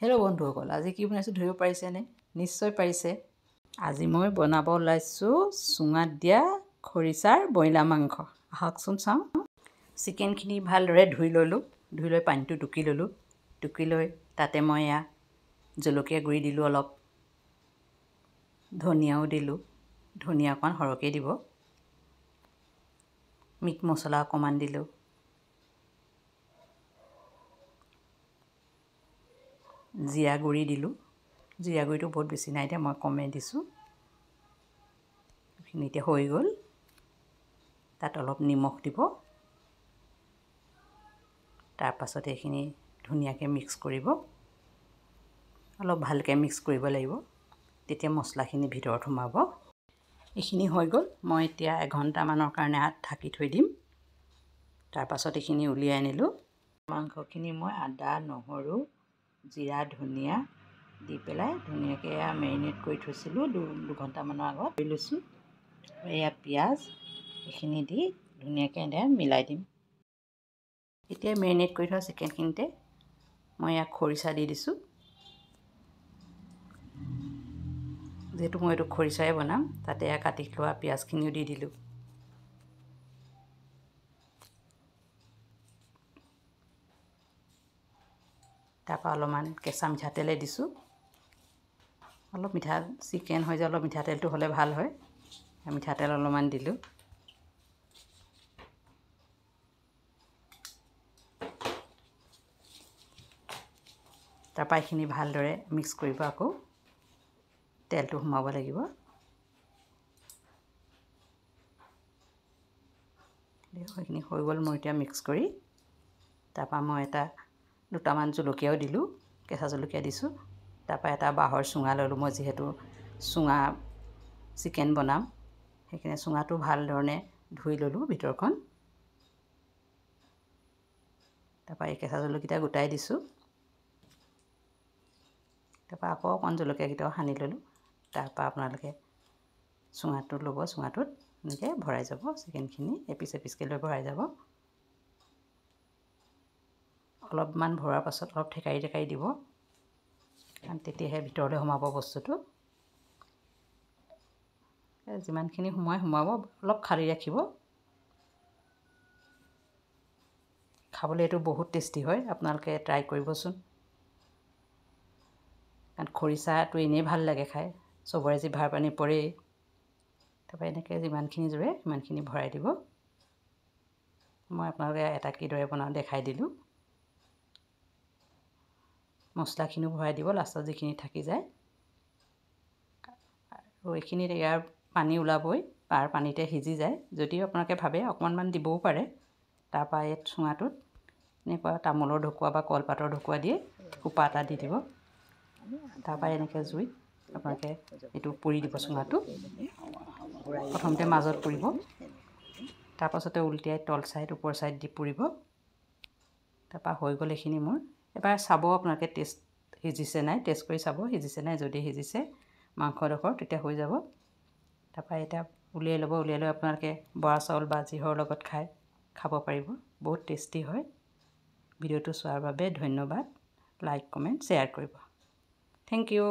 Hello' বন্ধুসকল, আজি কি বনাইছোঁ ধৰিব পাৰিছেনে? নিশ্চয় পাৰিছে। আজি মই বনাব ওলাইছোঁ চুঙাত দিয়া খৰিচাৰ ব্ৰইলাৰ মাংস। আহকচোন চাওঁ। চিকেনখিনি ভালদৰে ধুই ল'লোঁ। ধুই লৈ পানীটো টুকি ল'লোঁ। টুকি লৈ তাতে মই জলকীয়া গুড়ি দিলোঁ অলপ। ধনিয়াও দিলোঁ। ধনিয়া অকণমান সৰহকৈ দিব। মিট মছলা অকণমান দিলোঁ। জিৰা গুড়ি দিলোঁ। জিৰা গুড়িটো বহুত বেছি নাই দিয়া, মই কমেই দিছোঁ। এইখিনি এতিয়া হৈ গ'ল। তাত অলপ নিমখ দিব। তাৰপাছত এইখিনি ধুনীয়াকৈ মিক্স কৰিব। অলপ ভালকৈ মিক্স কৰিব লাগিব, তেতিয়া মছলাখিনি ভিতৰত সোমাব। এইখিনি হৈ গ'ল। মই এতিয়া এঘণ্টামানৰ কাৰণে ঢাকি থৈ দিম। তাৰপাছত এইখিনি উলিয়াই আনিলোঁ। মাংসখিনি মই আদা, নহৰু, জিৰা, ধনিয়া দি পেলাই ধুনীয়াকৈ মেৰিনেট কৰি থৈছিলোঁ দুঘণ্টামানৰ আগত কৰি লৈছোঁ। এয়া পিঁয়াজ এইখিনি দি ধুনীয়াকৈ মিলাই দিম। এতিয়া মেৰিনেট কৰি থোৱা চিকেনখিনিতে মই ইয়াক খৰিচা দি দিছোঁ। যিহেতু মই এইটো খৰিচাৰে বনাম, তাতে কাটি লোৱা পিঁয়াজখিনিও দি দিলোঁ। তাৰপৰা অলপমান কেঁচা মিঠাতেলে দিছোঁ। অলপ চিকেন হৈ যে অলপ মিঠাতেলটো হ'লে ভাল হয়। মিঠাতেল অলপমান দিলোঁ। তাৰপৰা এইখিনি ভালদৰে মিক্স কৰিব। আকৌ তেলটো সোমাব লাগিব। সেইখিনি হৈ গ'ল। মই এতিয়া মিক্স কৰি তাৰপৰা মই দুটামান জলকীয়াও দিলোঁ। কেঁচা জলকীয়া দিছোঁ। তাৰপৰা এটা বাঁহৰ চুঙা ল'লোঁ। মই যিহেতু চুঙা চিকেন বনাম, সেইখিনি চুঙাটো ভালধৰণে ধুই ল'লোঁ ভিতৰখন। তাৰপৰা এই কেঁচা জলকীয়া গোটাই দিছোঁ। তাৰপৰা আকৌ অকণ জলকীয়াকেইটাও সানি ল'লোঁ। তাৰপৰা আপোনালোকে চুঙাটো ল'ব। চুঙাটোত এনেকৈ ভৰাই যাব চিকেনখিনি, এপিচ এপিচকৈ লৈ ভৰাই যাব। অলপমান ভৰোৱাৰ পাছত অলপ ঠেকাৰি ঠেকাৰি দিব, কাৰণ তেতিয়াহে ভিতৰলৈ সোমাব বস্তুটো। যিমানখিনি সোমাব, অলপ খালী ৰাখিব। খাবলৈ এইটো বহুত টেষ্টি হয়। আপোনালোকে ট্ৰাই কৰিবচোন। কাৰণ খৰিচাটো এনেই ভাল লাগে খাই, চবৰে জিভাৰ পানী পৰেই। তাৰপৰা এনেকৈ যিমানখিনি জুৰে সিমানখিনি ভৰাই দিব। মই আপোনালোকে এটা কিদৰে বনাওঁ দেখাই দিলোঁ। মছলাখিনিও ভৰাই দিব লাষ্টত যিখিনি থাকি যায়। আৰু এইখিনিত ইয়াৰ পানী ওলাবই, তাৰ পানীতে সিজি যায়। যদিও আপোনালোকে ভাবে অকণমান দিবও পাৰে। তাৰপৰা এই চুঙাটোত এনেকুৱা তামোলৰ ঢকুৱা বা কলপাতৰ ঢকুৱা দিয়ে সোপা এটা দি দিব। তাৰপৰা এনেকৈ জুইত আপোনালোকে এইটো পুৰি দিব। চুঙাটো প্ৰথমতে মাজত পুৰিব, তাৰপাছতে উলটিয়াই তল ছাইড ওপৰ ছাইড দি পুৰিব। তাৰপৰা হৈ গ'ল এইখিনি মোৰ। এবাৰ চাব আপোনালোকে সিজিছে নাই, টেষ্ট কৰি চাব সিজিছে নাই। যদি সিজিছে মাংসডোখৰ, তেতিয়া হৈ যাব। তাৰপৰা এতিয়া উলিয়াই ল'ব। উলিয়াই লৈ আপোনালোকে বৰা চাউল বা যিহৰ লগত খাব পাৰিব। বহুত টেষ্টি হয়। ভিডিঅ'টো চোৱাৰ বাবে ধন্যবাদ। লাইক, কমেণ্ট, শ্বেয়াৰ কৰিব। Thank U.